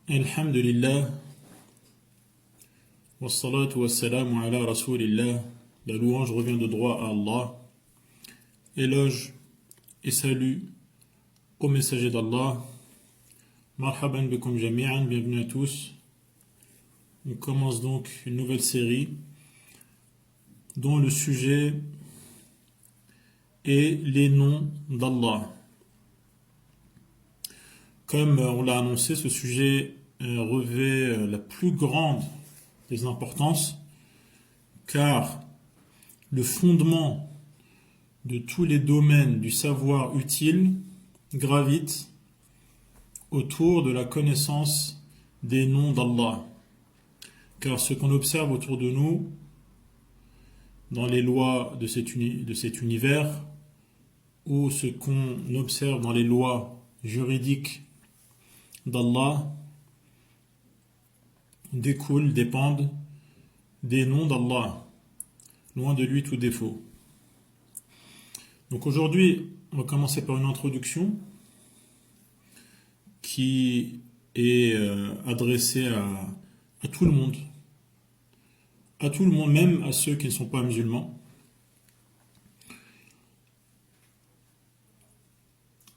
Alhamdulillah, wassalatu wassalamu ala rasulillah. La louange revient de droit à Allah. Éloge et salut au messager d'Allah. Marhaban bikum jami'an, bienvenue à tous. On commence donc une nouvelle série dont le sujet est les noms d'Allah. Comme on l'a annoncé, ce sujet revêt la plus grande des importances, car le fondement de tous les domaines du savoir utile gravite autour de la connaissance des noms d'Allah. Car ce qu'on observe autour de nous, dans les lois de cet univers, ou ce qu'on observe dans les lois juridiques d'Allah, dépendent des noms d'Allah, loin de lui tout défaut. Donc aujourd'hui, on va commencer par une introduction qui est adressée à tout le monde, même à ceux qui ne sont pas musulmans.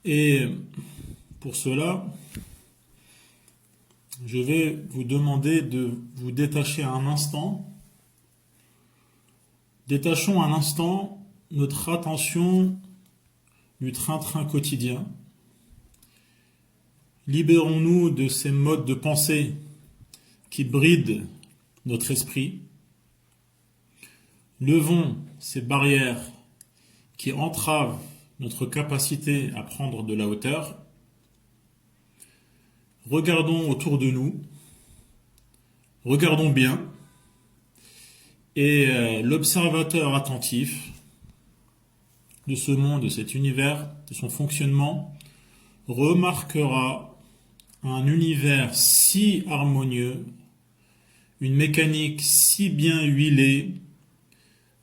Et pour cela, je vais vous demander de vous détacher un instant. Détachons un instant notre attention du train-train quotidien. Libérons-nous de ces modes de pensée qui brident notre esprit. Levons ces barrières qui entravent notre capacité à prendre de la hauteur. Regardons autour de nous, regardons bien, et l'observateur attentif de ce monde, de cet univers, de son fonctionnement, remarquera un univers si harmonieux, une mécanique si bien huilée,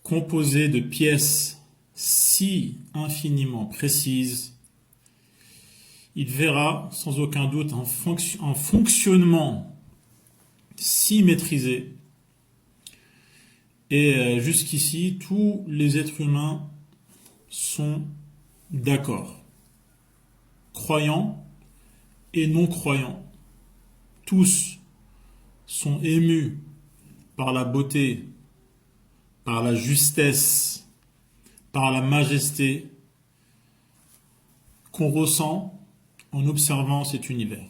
composée de pièces si infiniment précises. Il verra sans aucun doute un fonctionnement si maîtrisé. Et jusqu'ici, tous les êtres humains sont d'accord. Croyants et non croyants. Tous sont émus par la beauté, par la justesse, par la majesté qu'on ressent en observant cet univers.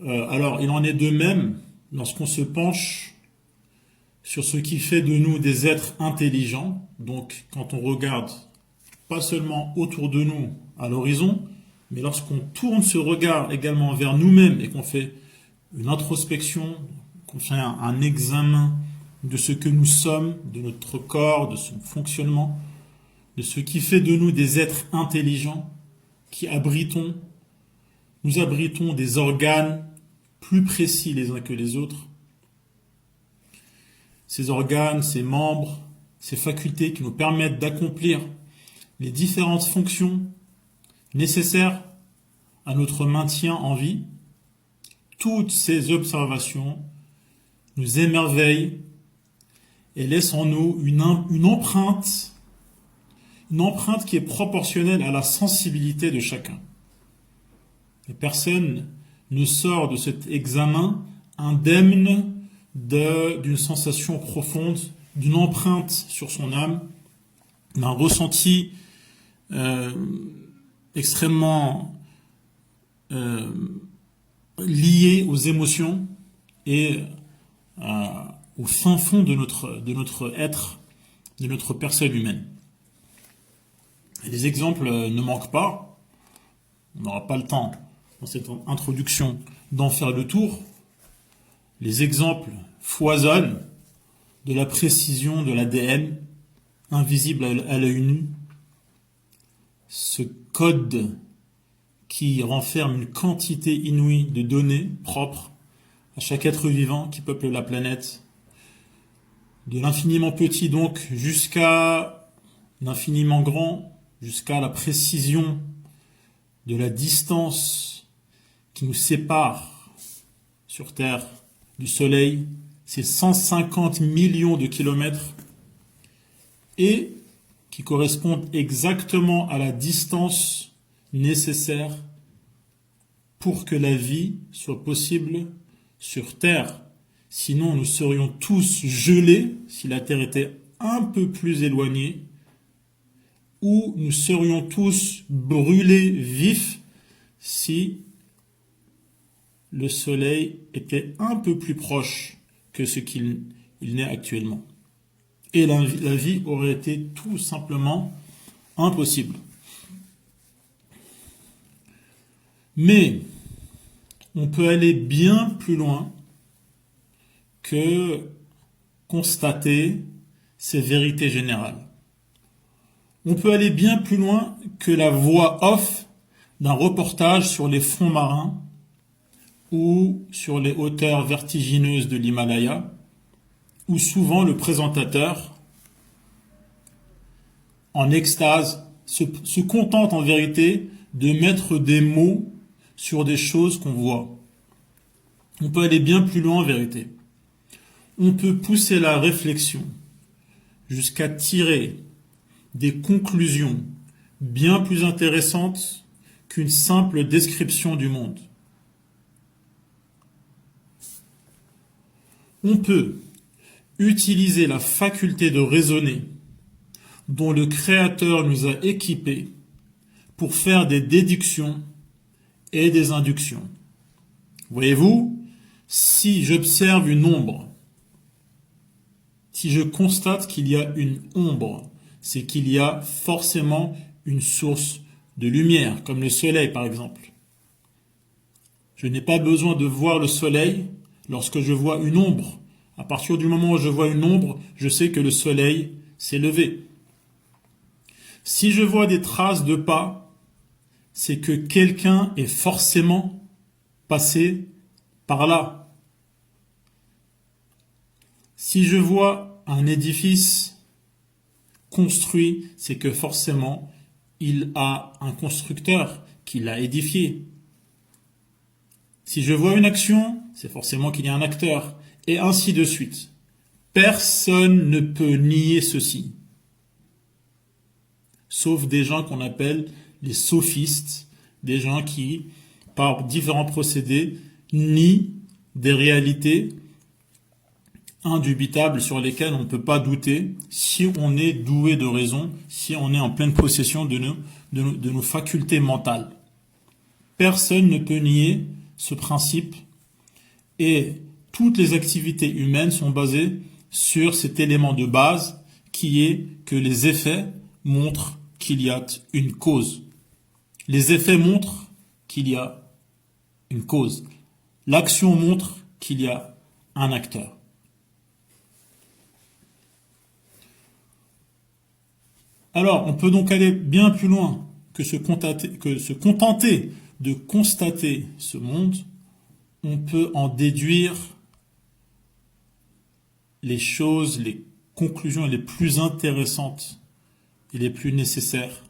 Alors, il en est de même lorsqu'on se penche sur ce qui fait de nous des êtres intelligents. Donc, quand on regarde pas seulement autour de nous, à l'horizon, mais lorsqu'on tourne ce regard également vers nous-mêmes et qu'on fait une introspection, qu'on fait un examen de ce que nous sommes, de notre corps, de son fonctionnement, de ce qui fait de nous des êtres intelligents qui nous abritons des organes plus précis les uns que les autres. Ces organes, ces membres, ces facultés qui nous permettent d'accomplir les différentes fonctions nécessaires à notre maintien en vie. Toutes ces observations nous émerveillent et laissent en nous une empreinte qui est proportionnelle à la sensibilité de chacun. Et personne ne sort de cet examen indemne d'une sensation profonde, d'une empreinte sur son âme, d'un ressenti extrêmement lié aux émotions et au fin fond de notre être, de notre personne humaine. Et les exemples ne manquent pas. On n'aura pas le temps, dans cette introduction, d'en faire le tour. Les exemples foisonnent de la précision de l'ADN, invisible à l'œil nu. Ce code qui renferme une quantité inouïe de données propres à chaque être vivant qui peuple la planète. De l'infiniment petit donc jusqu'à l'infiniment grand, jusqu'à la précision de la distance qui nous sépare sur Terre du Soleil, c'est 150 millions de kilomètres et qui correspondent exactement à la distance nécessaire pour que la vie soit possible sur Terre. Sinon, nous serions tous gelés si la Terre était un peu plus éloignée, ou nous serions tous brûlés vifs si le Soleil était un peu plus proche que ce qu'il n'est actuellement. Et la vie aurait été tout simplement impossible. Mais on peut aller bien plus loin que constater ces vérités générales. On peut aller bien plus loin que la voix off d'un reportage sur les fonds marins ou sur les hauteurs vertigineuses de l'Himalaya, où souvent le présentateur, en extase, se contente en vérité de mettre des mots sur des choses qu'on voit. On peut aller bien plus loin en vérité. On peut pousser la réflexion jusqu'à tirer des conclusions bien plus intéressantes qu'une simple description du monde. On peut utiliser la faculté de raisonner dont le Créateur nous a équipés pour faire des déductions et des inductions. Voyez-vous, si j'observe une ombre, si je constate qu'il y a une ombre, c'est qu'il y a forcément une source de lumière, comme le soleil par exemple. Je n'ai pas besoin de voir le soleil lorsque je vois une ombre. À partir du moment où je vois une ombre, je sais que le soleil s'est levé. Si je vois des traces de pas, c'est que quelqu'un est forcément passé par là. Si je vois un édifice construit, c'est que forcément il a un constructeur qui l'a édifié. Si je vois une action, c'est forcément qu'il y a un acteur, et ainsi de suite. Personne ne peut nier ceci, sauf des gens qu'on appelle les sophistes, des gens qui, par différents procédés, nient des réalités indubitables sur lesquelles on ne peut pas douter si on est doué de raison, si on est en pleine possession de nos facultés mentales. Personne ne peut nier ce principe et toutes les activités humaines sont basées sur cet élément de base qui est que les effets montrent qu'il y a une cause. Les effets montrent qu'il y a une cause. L'action montre qu'il y a un acteur. Alors, on peut donc aller bien plus loin que se contenter de constater ce monde. On peut en déduire les choses, les conclusions les plus intéressantes et les plus nécessaires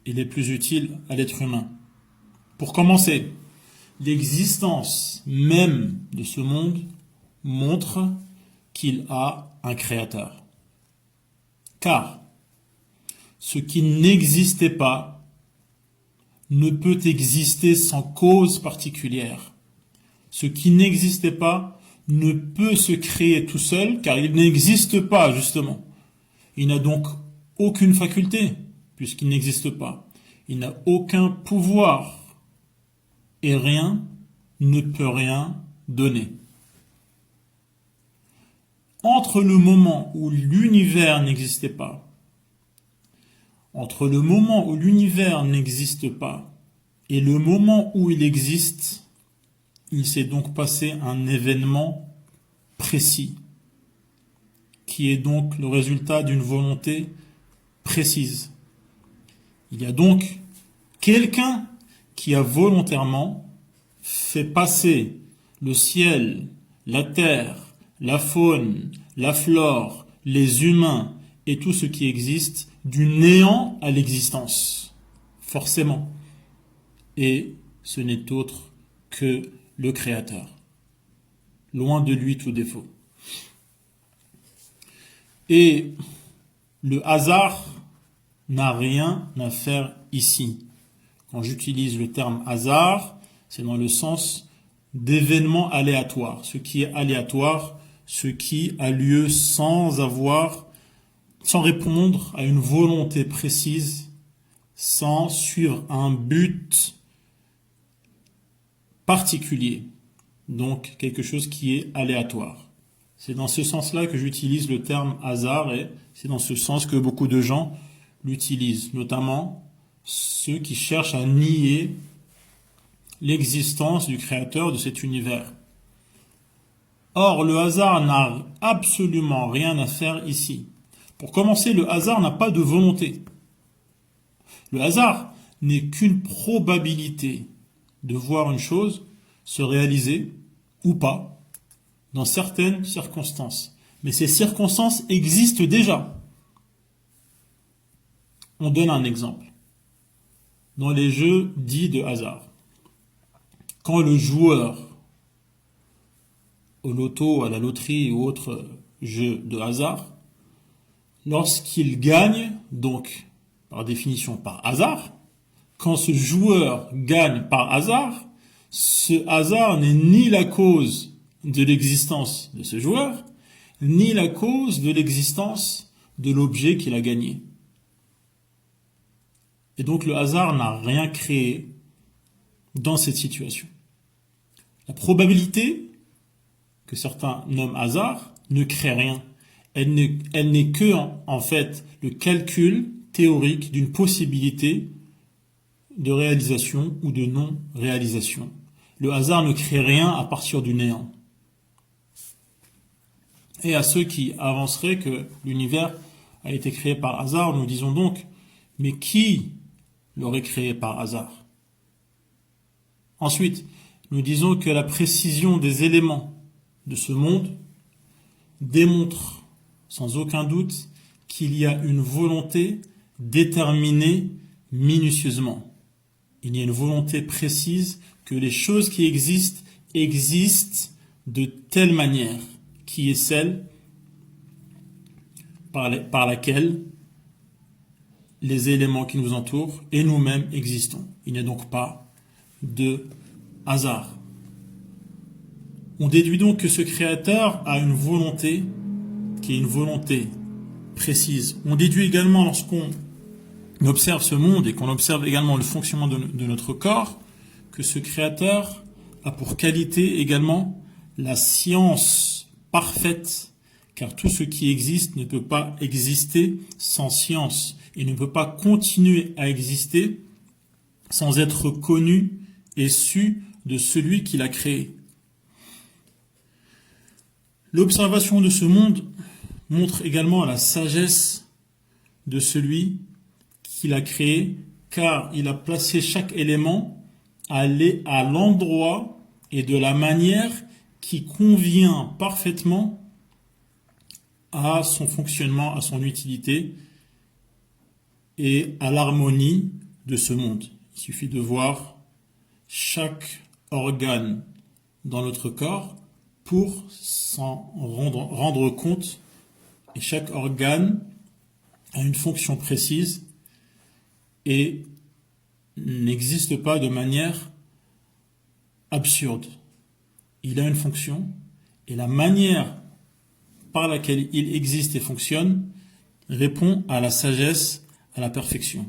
et les plus utiles à l'être humain. Pour commencer, l'existence même de ce monde montre qu'il a un créateur. Car ce qui n'existait pas ne peut exister sans cause particulière. Ce qui n'existait pas ne peut se créer tout seul, car il n'existe pas, justement. Il n'a donc aucune faculté, puisqu'il n'existe pas. Il n'a aucun pouvoir, et rien ne peut rien donner. Entre le moment où l'univers n'existait pas, et le moment où il existe, il s'est donc passé un événement précis, qui est donc le résultat d'une volonté précise. Il y a donc quelqu'un qui a volontairement fait passer le ciel, la terre, la faune, la flore, les humains et tout ce qui existe du néant à l'existence, forcément. Et ce n'est autre que le Créateur. Loin de lui tout défaut. Et le hasard n'a rien à faire ici. Quand j'utilise le terme hasard, c'est dans le sens d'événements aléatoires. Ce qui est aléatoire, ce qui a lieu sans répondre à une volonté précise, sans suivre un but particulier. Donc, quelque chose qui est aléatoire. C'est dans ce sens-là que j'utilise le terme hasard et c'est dans ce sens que beaucoup de gens l'utilisent, notamment ceux qui cherchent à nier l'existence du créateur de cet univers. Or, le hasard n'a absolument rien à faire ici. Pour commencer, le hasard n'a pas de volonté. Le hasard n'est qu'une probabilité de voir une chose se réaliser ou pas dans certaines circonstances. Mais ces circonstances existent déjà. On donne un exemple. Dans les jeux dits de hasard, quand le joueur au loto, à la loterie ou autre jeu de hasard, lorsqu'il gagne, donc par définition par hasard, quand ce joueur gagne par hasard, ce hasard n'est ni la cause de l'existence de ce joueur, ni la cause de l'existence de l'objet qu'il a gagné. Et donc le hasard n'a rien créé dans cette situation. La probabilité que certains nomment hasard ne crée rien. Elle n'est que, en fait, le calcul théorique d'une possibilité de réalisation ou de non-réalisation. Le hasard ne crée rien à partir du néant. Et à ceux qui avanceraient que l'univers a été créé par hasard, nous disons donc, mais qui l'aurait créé par hasard? Ensuite, nous disons que la précision des éléments de ce monde démontre sans aucun doute qu'il y a une volonté déterminée minutieusement. Il y a une volonté précise que les choses qui existent de telle manière, qui est celle par laquelle les éléments qui nous entourent et nous-mêmes existons. Il n'y a donc pas de hasard. On déduit donc que ce créateur a une volonté qui est une volonté précise. On déduit également lorsqu'on observe ce monde et qu'on observe également le fonctionnement de notre corps que ce créateur a pour qualité également la science parfaite, car tout ce qui existe ne peut pas exister sans science et ne peut pas continuer à exister sans être connu et su de celui qui l'a créé. L'observation de ce monde montre également la sagesse de celui qui l'a créé, car il a placé chaque élément à l'endroit et de la manière qui convient parfaitement à son fonctionnement, à son utilité et à l'harmonie de ce monde. Il suffit de voir chaque organe dans notre corps pour s'en rendre compte. Et chaque organe a une fonction précise et n'existe pas de manière absurde. Il a une fonction et la manière par laquelle il existe et fonctionne répond à la sagesse, à la perfection.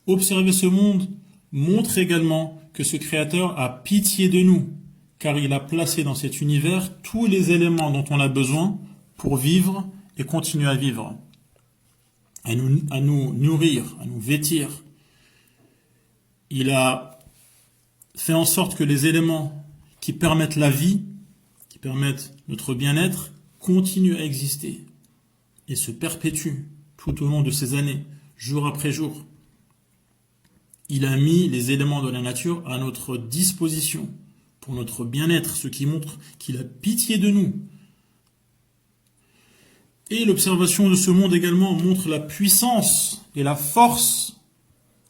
Observer ce monde montre également que ce Créateur a pitié de nous, car il a placé dans cet univers tous les éléments dont on a besoin pour vivre et continuer à vivre, à nous nourrir, à nous vêtir. Il a fait en sorte que les éléments qui permettent la vie, qui permettent notre bien-être, continuent à exister et se perpétuent tout au long de ces années, jour après jour. Il a mis les éléments de la nature à notre disposition pour notre bien-être, ce qui montre qu'il a pitié de nous. Et l'observation de ce monde également montre la puissance et la force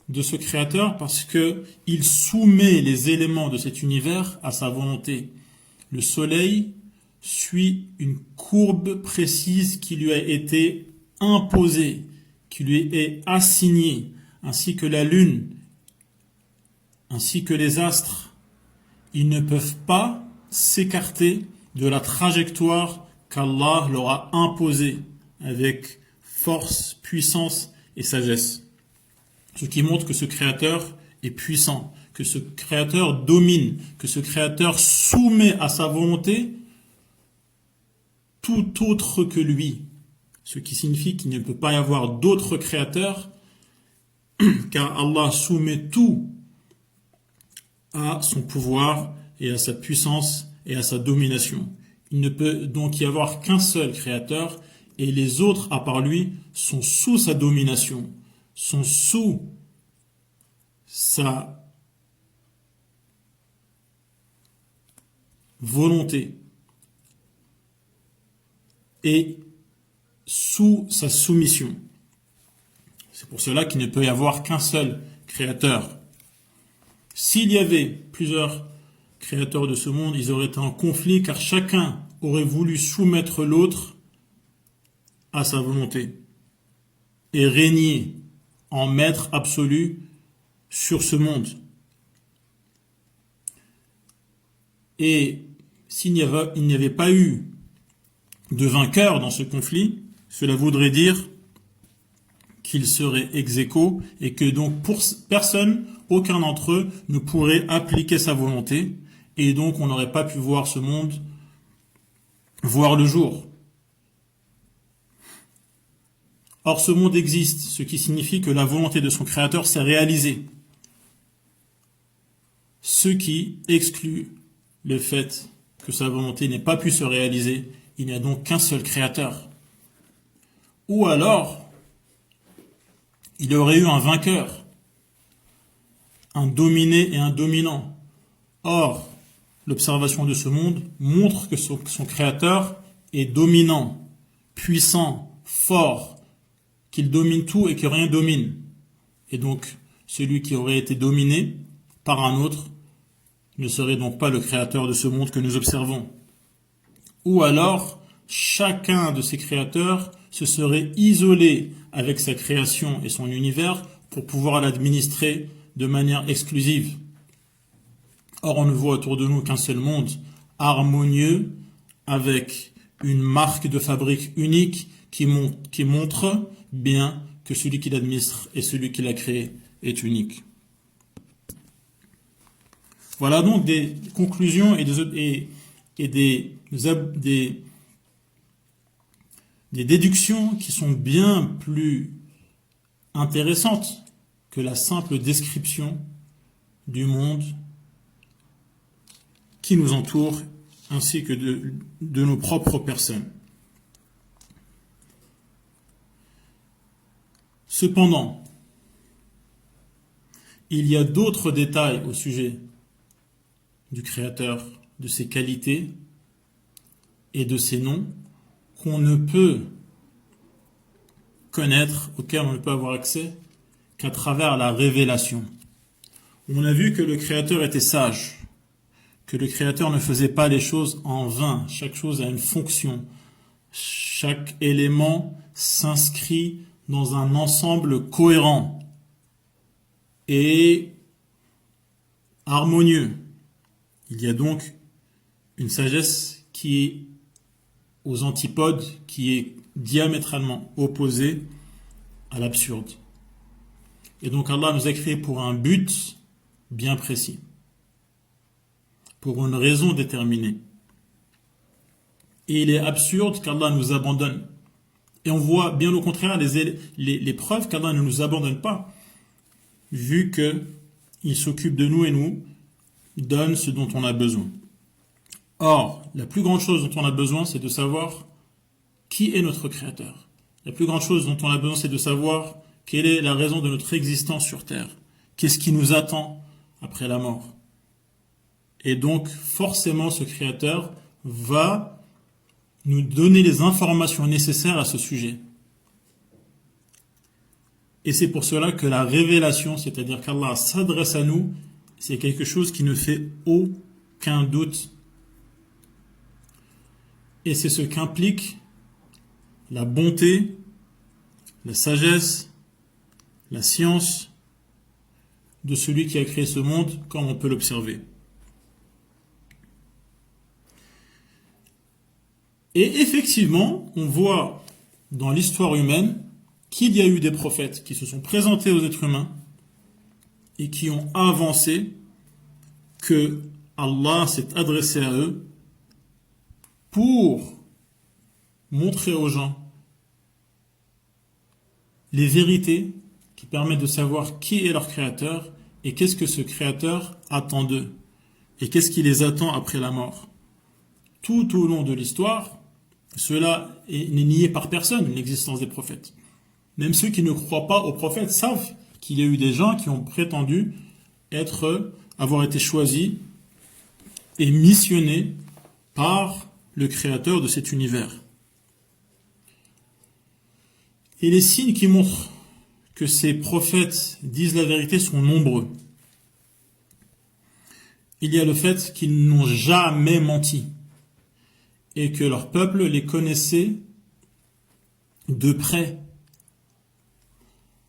de ce créateur parce que il soumet les éléments de cet univers à sa volonté. Le soleil suit une courbe précise qui lui a été imposée, qui lui est assignée, ainsi que la lune, ainsi que les astres. Ils ne peuvent pas s'écarter de la trajectoire qu'Allah leur a imposée avec force, puissance et sagesse. Ce qui montre que ce créateur est puissant, que ce créateur domine, que ce créateur soumet à sa volonté tout autre que lui. Ce qui signifie qu'il ne peut pas y avoir d'autre créateur, car Allah soumet tout à son pouvoir et à sa puissance et à sa domination. Il ne peut donc y avoir qu'un seul créateur, et les autres, à part lui, sont sous sa domination, sont sous sa volonté et sous sa soumission. C'est pour cela qu'il ne peut y avoir qu'un seul créateur. S'il y avait plusieurs créateurs de ce monde, ils auraient été en conflit car chacun aurait voulu soumettre l'autre à sa volonté et régner en maître absolu sur ce monde. Et s'il n'y avait pas eu de vainqueur dans ce conflit, cela voudrait dire qu'il serait ex aequo et que donc pour personne, aucun d'entre eux ne pourrait appliquer sa volonté et donc on n'aurait pas pu voir ce monde voir le jour. Or ce monde existe, ce qui signifie que la volonté de son créateur s'est réalisée. Ce qui exclut le fait que sa volonté n'ait pas pu se réaliser, il n'y a donc qu'un seul créateur. Ou alors, il y aurait eu un vainqueur, un dominé et un dominant. Or, l'observation de ce monde montre que son créateur est dominant, puissant, fort, qu'il domine tout et que rien domine. Et donc, celui qui aurait été dominé par un autre ne serait donc pas le créateur de ce monde que nous observons. Ou alors, chacun de ces créateurs se serait isolé avec sa création et son univers pour pouvoir l'administrer de manière exclusive. Or, on ne voit autour de nous qu'un seul monde harmonieux avec une marque de fabrique unique qui montre bien que celui qui l'administre et celui qui l'a créé est unique. Voilà donc des conclusions et des déductions qui sont bien plus intéressantes que la simple description du monde qui nous entoure ainsi que de nos propres personnes. Cependant, il y a d'autres détails au sujet du Créateur, de ses qualités et de ses noms qu'on ne peut connaître, auxquels on ne peut avoir accès qu'à travers la révélation. On a vu que le Créateur était sage, que le Créateur ne faisait pas les choses en vain. Chaque chose a une fonction. Chaque élément s'inscrit dans un ensemble cohérent et harmonieux. Il y a donc une sagesse qui est aux antipodes, qui est diamétralement opposée à l'absurde. Et donc Allah nous a créés pour un but bien précis, pour une raison déterminée. Et il est absurde qu'Allah nous abandonne. Et on voit bien au contraire les preuves qu'Allah ne nous abandonne pas, vu qu'il s'occupe de nous et nous donne ce dont on a besoin. Or, la plus grande chose dont on a besoin, c'est de savoir qui est notre Créateur. La plus grande chose dont on a besoin, c'est de savoir quelle est la raison de notre existence sur Terre. Qu'est-ce qui nous attend après la mort. Et donc, forcément, ce Créateur va nous donner les informations nécessaires à ce sujet. Et c'est pour cela que la révélation, c'est-à-dire qu'Allah s'adresse à nous, c'est quelque chose qui ne fait aucun doute. Et c'est ce qu'implique la bonté, la sagesse, la science de celui qui a créé ce monde, comme on peut l'observer. Et effectivement, on voit dans l'histoire humaine qu'il y a eu des prophètes qui se sont présentés aux êtres humains et qui ont avancé que Allah s'est adressé à eux pour montrer aux gens les vérités qui permettent de savoir qui est leur créateur et qu'est-ce que ce créateur attend d'eux et qu'est-ce qui les attend après la mort. Tout au long de l'histoire, cela n'est nié par personne, l'existence des prophètes. Même ceux qui ne croient pas aux prophètes savent qu'il y a eu des gens qui ont prétendu avoir été choisis et missionnés par le créateur de cet univers. Et les signes qui montrent que ces prophètes disent la vérité sont nombreux. Il y a le fait qu'ils n'ont jamais menti et que leur peuple les connaissait de près.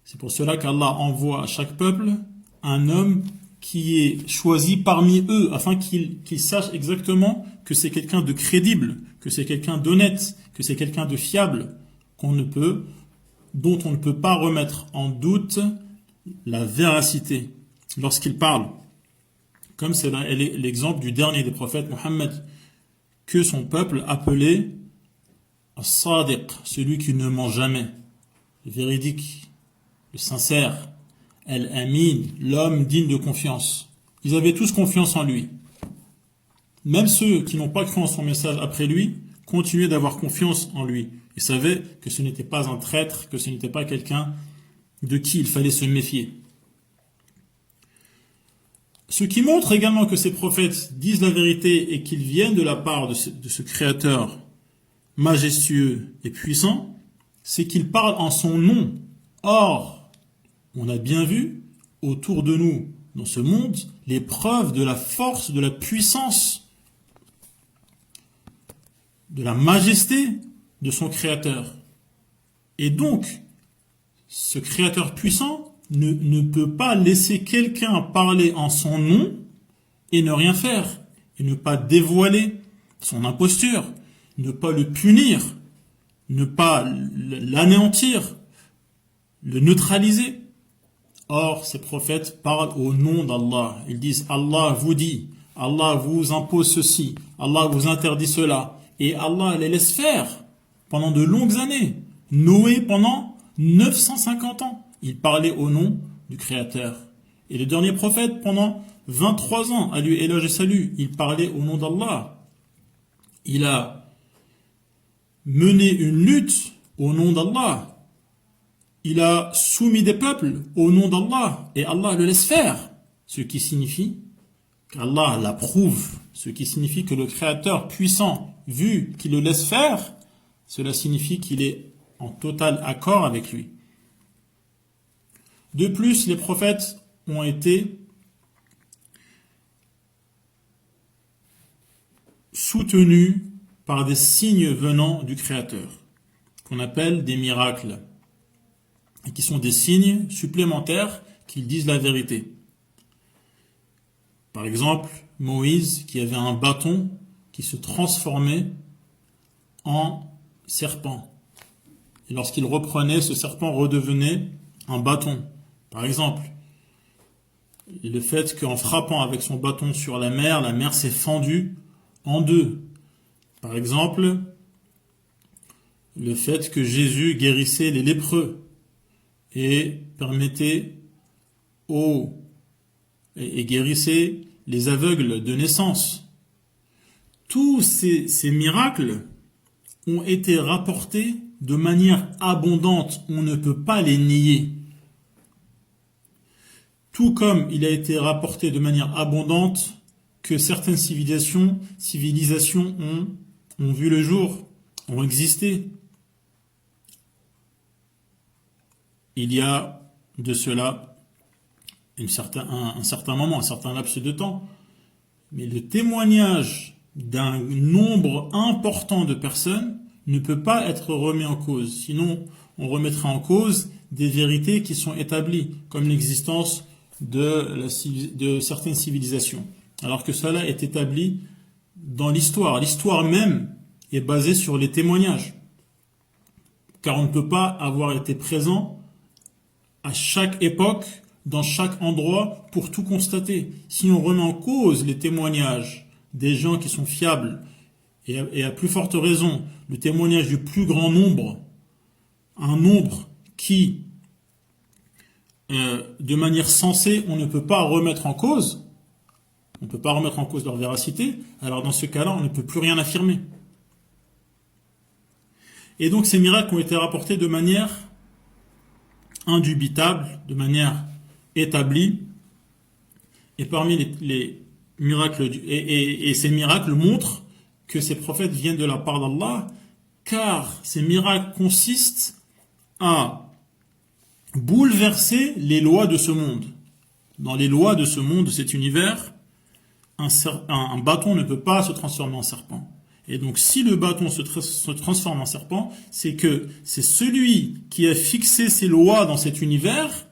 C'est pour cela qu'Allah envoie à chaque peuple un homme qui est choisi parmi eux, afin qu'ils sachent exactement que c'est quelqu'un de crédible, que c'est quelqu'un d'honnête, que c'est quelqu'un de fiable, dont on ne peut pas remettre en doute la véracité lorsqu'il parle. Comme c'est l'exemple du dernier des prophètes, Mohammed, que son peuple appelait As-Sadiq, celui qui ne ment jamais, le véridique, le sincère, Al-Amin, l'homme digne de confiance. Ils avaient tous confiance en lui. Même ceux qui n'ont pas cru en son message après lui continuaient d'avoir confiance en lui. Ils savaient que ce n'était pas un traître, que ce n'était pas quelqu'un de qui il fallait se méfier. Ce qui montre également que ces prophètes disent la vérité et qu'ils viennent de la part de ce Créateur majestueux et puissant, c'est qu'ils parlent en son nom. Or, on a bien vu autour de nous, dans ce monde, les preuves de la force, de la puissance, de la majesté de son Créateur. Et donc, ce Créateur puissant ne peut pas laisser quelqu'un parler en son nom et ne rien faire, et ne pas dévoiler son imposture, ne pas le punir, ne pas l'anéantir, le neutraliser. Or, ces prophètes parlent au nom d'Allah. Ils disent, Allah vous dit, Allah vous impose ceci, Allah vous interdit cela. Et Allah les laisse faire pendant de longues années. Noé pendant 950 ans. Il parlait au nom du Créateur. Et le dernier prophète pendant 23 ans, à lui éloge et salut, il parlait au nom d'Allah. Il a mené une lutte au nom d'Allah. Il a soumis des peuples au nom d'Allah et Allah le laisse faire. Ce qui signifie qu'Allah l'approuve. Ce qui signifie que le Créateur puissant, vu qu'il le laisse faire, cela signifie qu'il est en total accord avec lui. De plus, les prophètes ont été soutenus par des signes venant du Créateur, qu'on appelle des miracles, et qui sont des signes supplémentaires qu'ils disent la vérité. Par exemple, Moïse, qui avait un bâton qui se transformait en serpent. Et lorsqu'il reprenait, ce serpent redevenait un bâton. Par exemple, le fait qu'en frappant avec son bâton sur la mer s'est fendue en deux. Par exemple, le fait que Jésus guérissait les lépreux et permettait et guérissait les aveugles de naissance. Tous ces miracles ont été rapportés de manière abondante. On ne peut pas les nier. Tout comme il a été rapporté de manière abondante que certaines civilisations ont vu le jour, ont existé. Il y a de cela un certain moment, un certain laps de temps. Mais le témoignage d'un nombre important de personnes ne peut pas être remis en cause. Sinon, on remettrait en cause des vérités qui sont établies, comme l'existence de certaines civilisations. Alors que cela est établi dans l'histoire. L'histoire même est basée sur les témoignages. Car on ne peut pas avoir été présent à chaque époque, dans chaque endroit, pour tout constater. Si on remet en cause les témoignages des gens qui sont fiables, et à plus forte raison, le témoignage du plus grand nombre, un nombre qui, de manière sensée, on ne peut pas remettre en cause, on ne peut pas remettre en cause leur véracité, alors dans ce cas-là, on ne peut plus rien affirmer. Et donc ces miracles ont été rapportés de manière indubitable, de manière établie, et parmi les miracles, et ces miracles montrent que ces prophètes viennent de la part d'Allah, car ces miracles consistent à bouleverser les lois de ce monde. Dans les lois de ce monde, de cet univers, un bâton ne peut pas se transformer en serpent. Et donc si le bâton se transforme en serpent, c'est que c'est celui qui a fixé ces lois dans cet univers,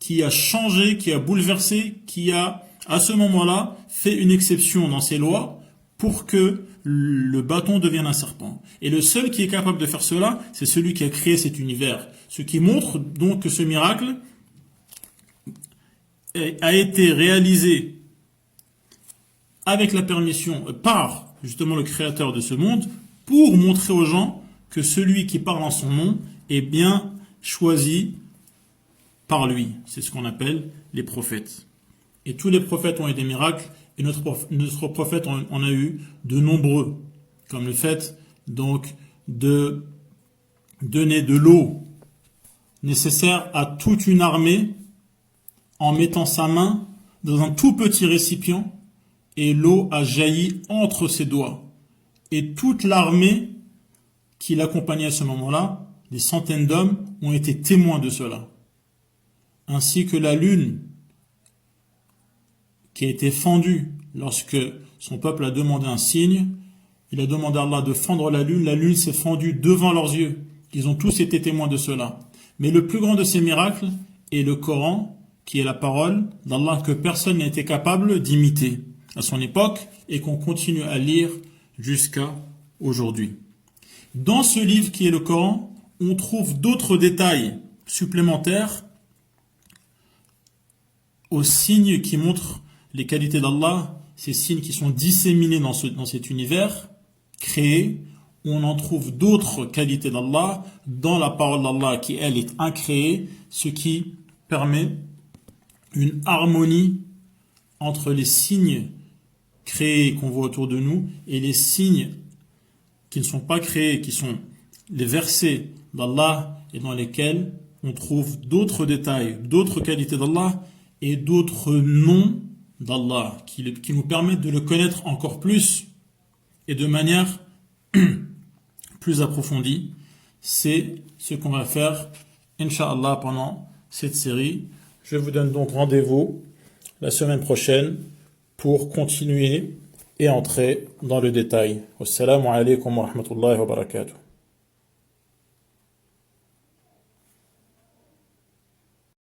qui a changé, qui a bouleversé, qui a, à ce moment-là, fait une exception dans ces lois pour que le bâton devienne un serpent. Et le seul qui est capable de faire cela, c'est celui qui a créé cet univers. Ce qui montre donc que ce miracle a été réalisé avec la permission, par justement le créateur de ce monde, pour montrer aux gens que celui qui parle en son nom est bien choisi par lui. C'est ce qu'on appelle les prophètes. Et tous les prophètes ont eu des miracles, et notre prophète en a eu de nombreux, comme le fait donc de donner de l'eau nécessaire à toute une armée en mettant sa main dans un tout petit récipient, et l'eau a jailli entre ses doigts. Et toute l'armée qui l'accompagnait à ce moment-là, des centaines d'hommes, ont été témoins de cela. Ainsi que la lune, qui a été fendue lorsque son peuple a demandé un signe. Il a demandé à Allah de fendre la lune s'est fendue devant leurs yeux. Ils ont tous été témoins de cela. Mais le plus grand de ces miracles est le Coran, qui est la parole d'Allah que personne n'a été capable d'imiter à son époque et qu'on continue à lire jusqu'à aujourd'hui. Dans ce livre qui est le Coran, on trouve d'autres détails supplémentaires aux signes qui montrent les qualités d'Allah, ces signes qui sont disséminés dans cet univers créé. On en trouve d'autres qualités d'Allah dans la parole d'Allah qui, elle, est incréée, ce qui permet une harmonie entre les signes créés qu'on voit autour de nous et les signes qui ne sont pas créés, qui sont les versets d'Allah et dans lesquels on trouve d'autres détails, d'autres qualités d'Allah et d'autres noms d'Allah qui nous permettent de le connaître encore plus et de manière plus approfondie. C'est ce qu'on va faire, Inch'Allah, pendant cette série. Je vous donne donc rendez-vous la semaine prochaine pour continuer et entrer dans le détail. Wassalamu alaikum wa rahmatullahi wa barakatuh.